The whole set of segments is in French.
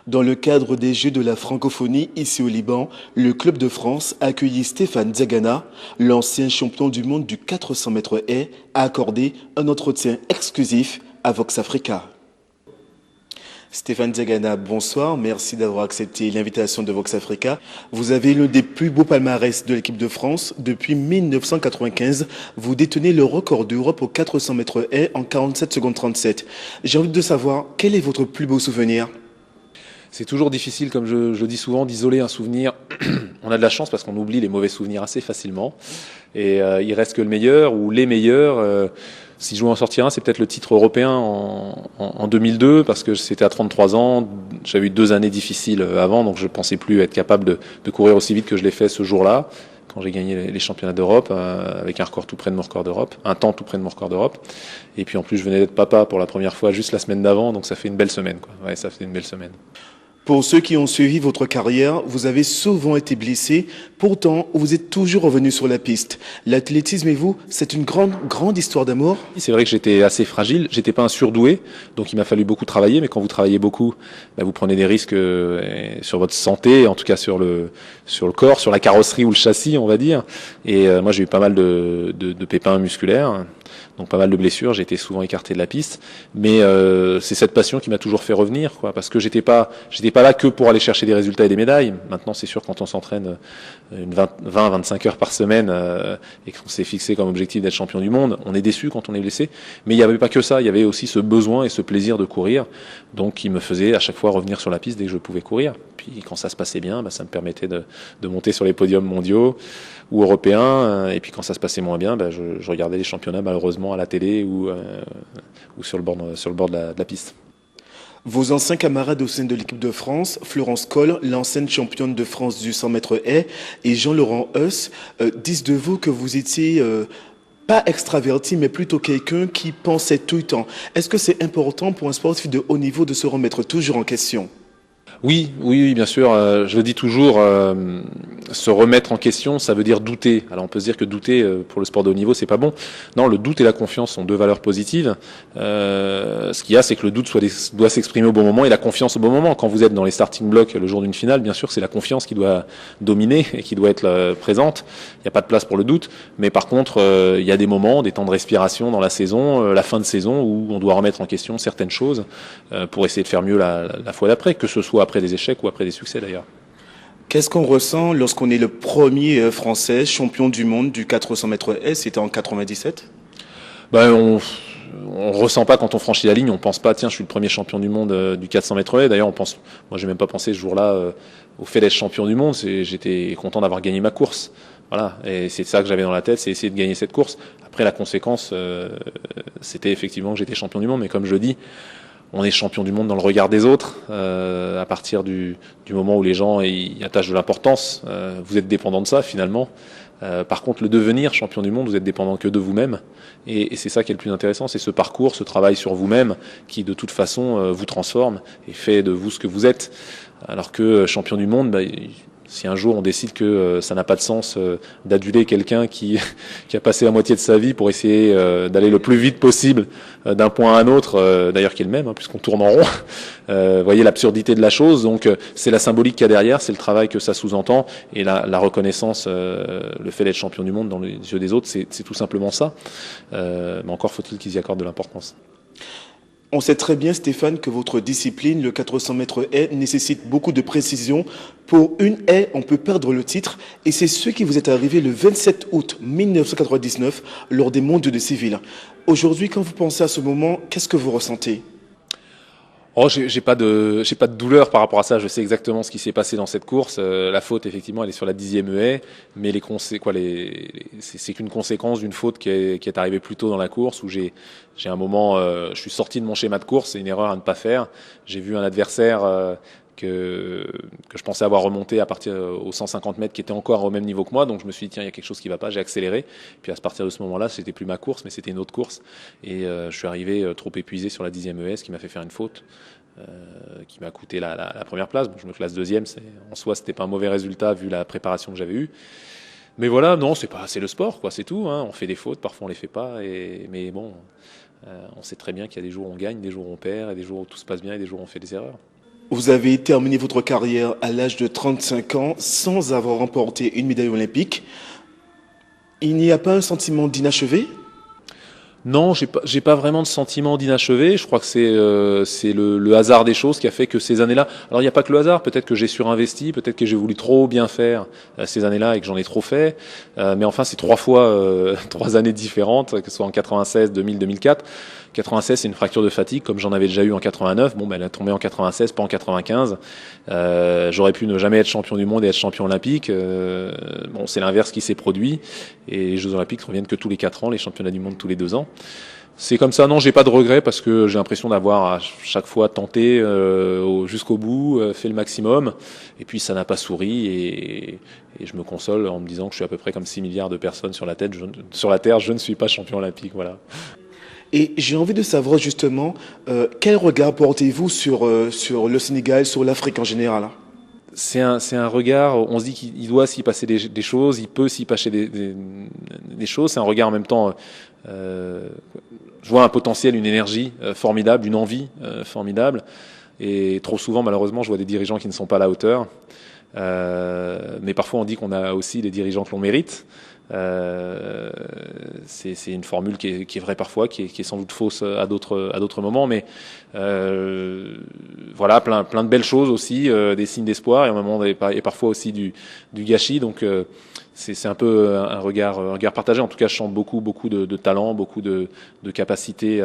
Dans le cadre des Jeux de la francophonie ici au Liban, le Club de France a accueilli Stéphane Diagana, l'ancien champion du monde du 400 mètres haies, a accordé un entretien exclusif à Vox Africa. Stéphane Diagana, bonsoir. Merci d'avoir accepté l'invitation de Vox Africa. Vous avez l'un des plus beaux palmarès de l'équipe de France. Depuis 1995, vous détenez le record d'Europe aux 400 mètres haies en 47 secondes 37. J'ai envie de savoir, quel est votre plus beau souvenir? C'est toujours difficile, comme je dis souvent, d'isoler un souvenir. On a de la chance parce qu'on oublie les mauvais souvenirs assez facilement. Et il reste que le meilleur ou les meilleurs. Si je dois en sortir un, c'est peut-être le titre européen en 2002 parce que c'était à 33 ans. J'avais eu 2 années difficiles avant, donc je ne pensais plus être capable de courir aussi vite que je l'ai fait ce jour-là, quand j'ai gagné les championnats d'Europe, avec un record tout près de mon record d'Europe, un temps tout près de mon record d'Europe. Et puis en plus, je venais d'être papa pour la première fois juste la semaine d'avant, donc ça fait une belle semaine, quoi. Ouais, ça fait une belle semaine. Pour ceux qui ont suivi votre carrière, vous avez souvent été blessé, pourtant vous êtes toujours revenu sur la piste. L'athlétisme et vous, c'est une grande histoire d'amour. C'est vrai que j'étais assez fragile, j'étais pas un surdoué, donc il m'a fallu beaucoup travailler, mais quand vous travaillez beaucoup, vous prenez des risques sur votre santé, en tout cas sur le corps, sur la carrosserie ou le châssis, on va dire. Et moi j'ai eu pas mal de pépins musculaires. Donc pas mal de blessures, j'ai été souvent écarté de la piste, mais c'est cette passion qui m'a toujours fait revenir, quoi, parce que j'étais pas là que pour aller chercher des résultats et des médailles. Maintenant, c'est sûr, quand on s'entraîne 20-25 heures par semaine et qu'on s'est fixé comme objectif d'être champion du monde, on est déçu quand on est blessé. Mais il n'y avait pas que ça, il y avait aussi ce besoin et ce plaisir de courir, donc qui me faisait à chaque fois revenir sur la piste dès que je pouvais courir. Puis quand ça se passait bien, ça me permettait de monter sur les podiums mondiaux ou européens. Et puis quand ça se passait moins bien, je regardais les championnats malheureusement à la télé ou sur le bord de la piste. Vos anciens camarades au sein de l'équipe de France, Florence Coll, l'ancienne championne de France du 100 mètres haies, et Jean-Laurent Heuss, disent de vous que vous étiez pas extraverti, mais plutôt quelqu'un qui pensait tout le temps. Est-ce que c'est important pour un sportif de haut niveau de se remettre toujours en question? Oui, bien sûr. Je le dis toujours, se remettre en question, ça veut dire douter. Alors on peut se dire que douter pour le sport de haut niveau, c'est pas bon. Non, le doute et la confiance sont 2 valeurs positives. Ce qu'il y a, c'est que le doute doit s'exprimer au bon moment et la confiance au bon moment. Quand vous êtes dans les starting blocks le jour d'une finale, bien sûr, c'est la confiance qui doit dominer et qui doit être présente. Il n'y a pas de place pour le doute. Mais par contre, il y a des moments, des temps de respiration dans la saison, la fin de saison, où on doit remettre en question certaines choses pour essayer de faire mieux la fois d'après, que ce soit après des échecs ou après des succès d'ailleurs. Qu'est-ce qu'on ressent lorsqu'on est le premier Français champion du monde du 400 mètres haies? C'était en 97. On ressent pas quand on franchit la ligne, on pense pas tiens je suis le premier champion du monde du 400 mètres haies. D'ailleurs moi j'ai même pas pensé ce jour-là au fait d'être champion du monde, j'étais content d'avoir gagné ma course. Voilà, et c'est ça que j'avais dans la tête, c'est essayer de gagner cette course. Après la conséquence c'était effectivement que j'étais champion du monde, mais comme je le dis, on est champion du monde dans le regard des autres, à partir du moment où les gens y attachent de l'importance. Vous êtes dépendant de ça finalement. Par contre, le devenir champion du monde, vous êtes dépendant que de vous-même. Et c'est ça qui est le plus intéressant, c'est ce parcours, ce travail sur vous-même qui de toute façon vous transforme et fait de vous ce que vous êtes. Alors que champion du monde, si un jour on décide que ça n'a pas de sens d'aduler quelqu'un qui a passé la moitié de sa vie pour essayer d'aller le plus vite possible d'un point à un autre, d'ailleurs qui est le même, puisqu'on tourne en rond, voyez l'absurdité de la chose. Donc c'est la symbolique qu'il y a derrière, c'est le travail que ça sous-entend, et la reconnaissance, le fait d'être champion du monde dans les yeux des autres, c'est tout simplement ça. Mais encore faut-il qu'ils y accordent de l'importance. On sait très bien, Stéphane, que votre discipline, le 400 mètres haies, nécessite beaucoup de précision. Pour une haie, on peut perdre le titre. Et c'est ce qui vous est arrivé le 27 août 1999 lors des Mondiaux de Séville. Aujourd'hui, quand vous pensez à ce moment, qu'est-ce que vous ressentez? Oh, j'ai pas de douleur par rapport à ça. Je sais exactement ce qui s'est passé dans cette course. La faute, effectivement, elle est sur la 10e haie, mais c'est qu'une conséquence d'une faute qui est arrivée plus tôt dans la course où j'ai un moment, je suis sorti de mon schéma de course. C'est une erreur à ne pas faire. J'ai vu un adversaire que je pensais avoir remonté à partir aux 150 mètres qui était encore au même niveau que moi, donc je me suis dit tiens il y a quelque chose qui va pas, j'ai accéléré, puis à partir de ce moment-là c'était plus ma course mais c'était une autre course et je suis arrivé trop épuisé sur la 10e ES qui m'a fait faire une faute qui m'a coûté la première place. Bon, je me classe 2e, en soi c'était pas un mauvais résultat vu la préparation que j'avais eue. Mais voilà, non, c'est le sport, quoi, c'est tout. On fait des fautes, parfois on les fait pas, mais bon, on sait très bien qu'il y a des jours où on gagne, des jours où on perd, et des jours où tout se passe bien, et des jours où on fait des erreurs. Vous avez terminé votre carrière à l'âge de 35 ans sans avoir remporté une médaille olympique. Il n'y a pas un sentiment d'inachevé? Non, j'ai pas vraiment de sentiment d'inachevé. Je crois que c'est le hasard des choses qui a fait que ces années-là. Alors il n'y a pas que le hasard. Peut-être que j'ai surinvesti, peut-être que j'ai voulu trop bien faire ces années-là et que j'en ai trop fait. Mais enfin, c'est 3 fois 3 années différentes, que ce soit en 96, 2000, 2004. 96, c'est une fracture de fatigue, comme j'en avais déjà eu en 89. Bon, ben, elle a tombé en 96, pas en 95. J'aurais pu ne jamais être champion du monde et être champion olympique. Bon, c'est l'inverse qui s'est produit. Et les Jeux olympiques reviennent que tous les 4 ans, les championnats du monde tous les 2 ans. C'est comme ça, non, j'ai pas de regrets parce que j'ai l'impression d'avoir à chaque fois tenté jusqu'au bout, fait le maximum, et puis ça n'a pas souri, et je me console en me disant que je suis à peu près comme 6 milliards de personnes sur la Terre, je ne suis pas champion olympique, voilà. Et j'ai envie de savoir justement, quel regard portez-vous sur le Sénégal, sur l'Afrique en général? C'est un regard, on se dit qu'il doit s'y passer des choses, il peut s'y passer des choses, c'est un regard en même temps, je vois un potentiel, une énergie formidable, une envie formidable, et trop souvent malheureusement je vois des dirigeants qui ne sont pas à la hauteur, mais parfois on dit qu'on a aussi des dirigeants que l'on mérite. C'est une formule qui est vraie parfois, qui est sans doute fausse à d'autres moments, mais voilà, plein de belles choses aussi, des signes d'espoir, et en même temps et parfois aussi du gâchis. Donc c'est un peu un regard partagé. En tout cas, je sens beaucoup de talent, beaucoup de capacités,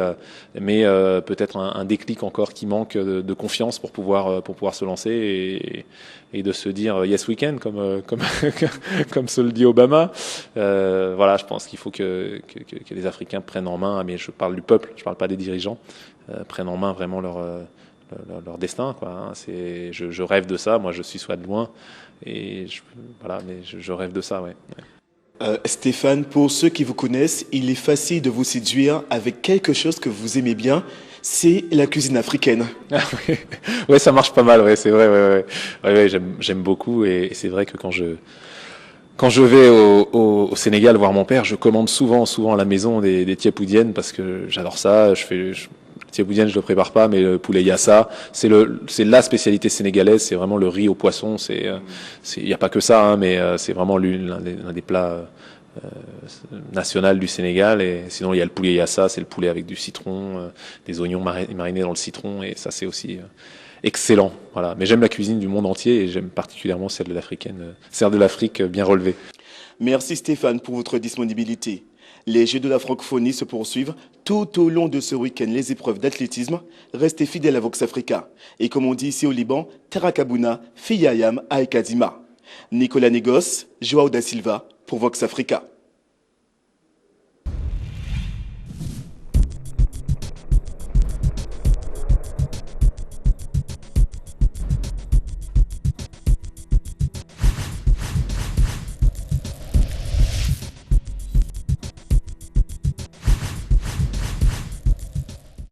mais peut-être un déclic encore qui manque de confiance pour pouvoir se lancer et de se dire yes we can, comme se le dit Obama. Voilà, je pense qu'il faut que les Africains prennent en main, mais je parle du peuple, je parle pas des dirigeants, prennent en main vraiment leur destin, quoi, hein. Je rêve de ça. Moi, je suis soit de loin, et voilà, mais je rêve de ça, ouais. Stéphane, pour ceux qui vous connaissent, il est facile de vous séduire avec quelque chose que vous aimez bien, c'est la cuisine africaine. Ah, oui. Ouais, ça marche pas mal, ouais, c'est vrai, ouais, j'aime beaucoup, et c'est vrai que quand je vais au Sénégal voir mon père, je commande souvent à la maison des tiepoudiennes parce que j'adore ça. Tiepoudienne, je le prépare pas, mais le poulet yassa, c'est la spécialité sénégalaise. C'est vraiment le riz au poisson. Il y a pas que ça, hein, mais c'est vraiment l'un des plats national du Sénégal. Et sinon, il y a le poulet yassa, c'est le poulet avec du citron, des oignons marinés dans le citron, et ça, c'est aussi excellent. Voilà. Mais j'aime la cuisine du monde entier, et j'aime particulièrement celle de l'Afrique bien relevée. Merci Stéphane pour votre disponibilité. Les Jeux de la francophonie se poursuivent tout au long de ce week-end. Les épreuves d'athlétisme, restez fidèles à Vox Africa. Et comme on dit ici au Liban, Tarakabuna, Fiyayam, Aekadima. Nicolas Negos, Joao da Silva pour Vox Africa.